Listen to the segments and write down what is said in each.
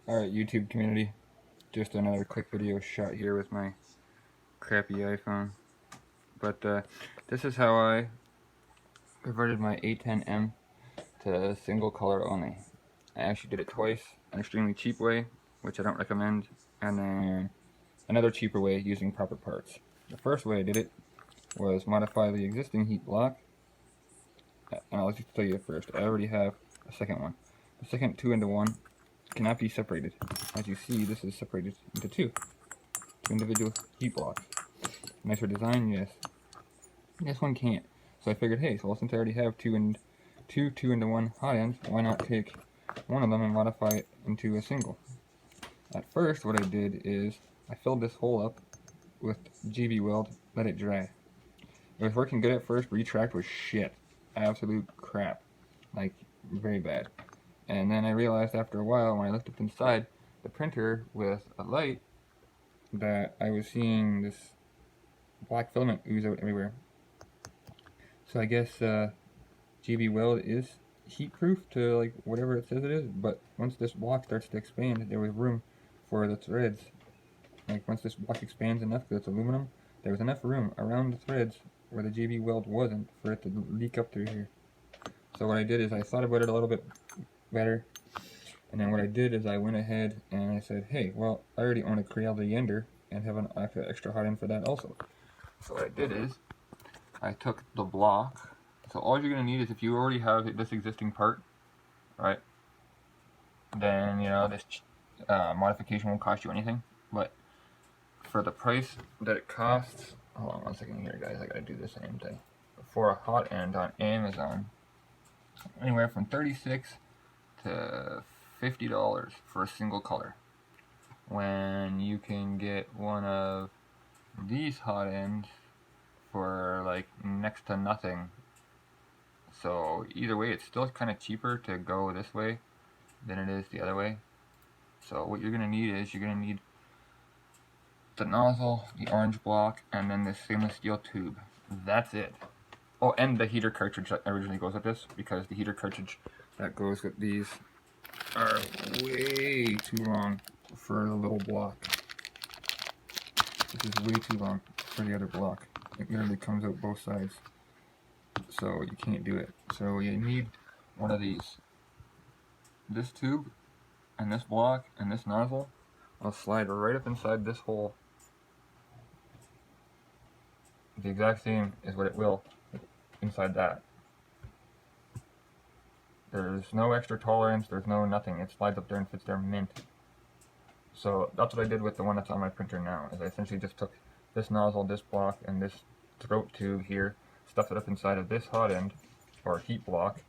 Alright, YouTube community, just another quick video shot here with my crappy iPhone. But this is how I converted my A10m to single color only. I actually did it twice, an extremely cheap way, which I don't recommend, and then another cheaper way using proper parts. The first way I did it was modify the existing heat block, and I'll just tell you first, I already have a second one. The second 2-into-1 cannot be separated. As you see, this is separated into two individual heat blocks. Nicer design, yes. This one can't. So I figured, hey, so since I already have two 2-into-1 hot ends, why not take one of them and modify it into a single? At first, what I did is I filled this hole up with GB weld, let it dry. It was working good at first. Retract was shit, absolute crap, like very bad. And then I realized after a while, when I looked up inside the printer with a light, that I was seeing this black filament ooze out everywhere. So I guess GB weld is heat proof to like whatever it says it is, but once this block starts to expand, there was room for the threads. Like once this block expands enough because it's aluminum, there was enough room around the threads where the GB weld wasn't for it to leak up through here. So what I did is I thought about it a little bit better, and then what I did is I went ahead and I said, hey, well, I already own a Creality Ender and have an extra hot end for that also. So what I did is I took the block. So all you're going to need is, if you already have this existing part, right, then, you know, this modification won't cost you anything. But for the price that it costs, hold on one second here, guys, I got to do this same thing. For a hot end on Amazon, anywhere from $36 to $50 for a single color, when you can get one of these hot ends for like next to nothing. So either way, it's still kind of cheaper to go this way than it is the other way. So what you're going to need is, you're going to need the nozzle, the orange block, and then this stainless steel tube. That's it. Oh, and the heater cartridge that originally goes with this, because the heater cartridge that goes with these are way too long for the little block. This is way too long for the other block. It literally comes out both sides, so you can't do it. So you need one of these. This tube and this block and this nozzle will slide right up inside this hole. The exact same is what it will inside that. There's no extra tolerance, there's no nothing. It slides up there and fits there mint. So that's what I did with the one that's on my printer now, is I essentially just took this nozzle, this block, and this throat tube here, stuffed it up inside of this hot end, or heat block,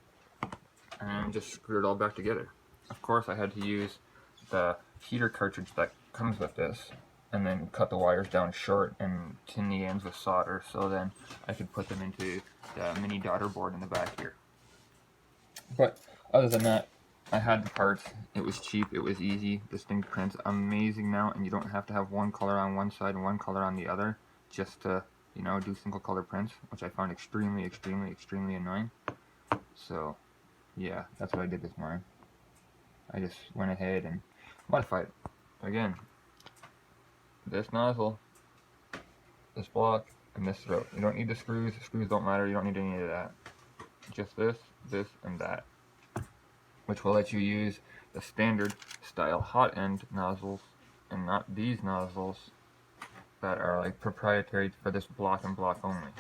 and just screwed it all back together. Of course, I had to use the heater cartridge that comes with this, and then cut the wires down short and tin the ends with solder, so then I could put them into the mini daughter board in the back here. But other than that, I had the parts. It was cheap, it was easy. This thing prints amazing now, and you don't have to have one color on one side and one color on the other just to, you know, do single color prints, which I found extremely annoying. So yeah, that's what I did with mine. I just went ahead and modified it. Again, this nozzle, this block, and this throat. You don't need the screws. The screws don't matter. You don't need any of that. Just this, and that, which will let you use the standard style hot end nozzles and not these nozzles that are like proprietary for this block and block only.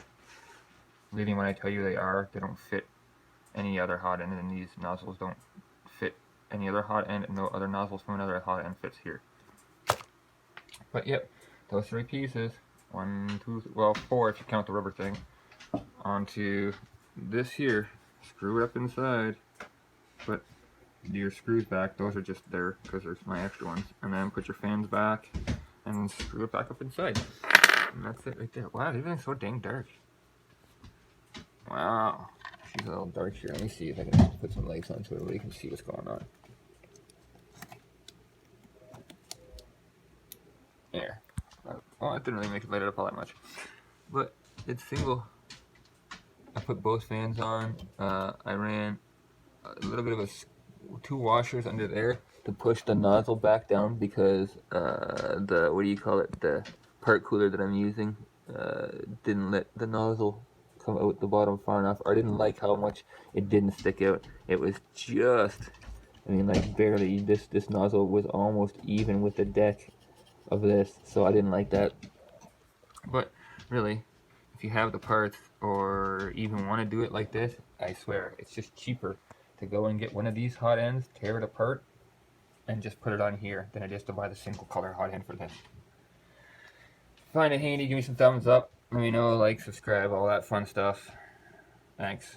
Believe me when I tell you they don't fit any other hot end, and these nozzles don't fit any other hot end, and no other nozzles from another hot end fits here. But yep, those three pieces, 1, 2, well 4 if you count the rubber thing, onto this here, screw it up inside, put your screws back, those are just there because there's my extra ones, and then put your fans back and then screw it back up inside, and that's it right there. Wow, everything's so dang dark. Wow, she's a little dark here. Let me see if I can put some lights on so everybody can see what's going on. There. Oh, it didn't really make it light it up all that much, but it's single. I put both fans on. I ran a little bit of 2 washers under there to push the nozzle back down because the, what do you call it, the part cooler that I'm using didn't let the nozzle come out the bottom far enough, or I didn't like how much it didn't stick out. It was just, I mean, like barely, this nozzle was almost even with the deck of this, so I didn't like that. But really, if you have the parts or even want to do it like this, I swear it's just cheaper to go and get one of these hot ends, tear it apart, and just put it on here than it is to buy the single color hot end for this. Find it handy, give me some thumbs up, let me know, like, subscribe, all that fun stuff. Thanks.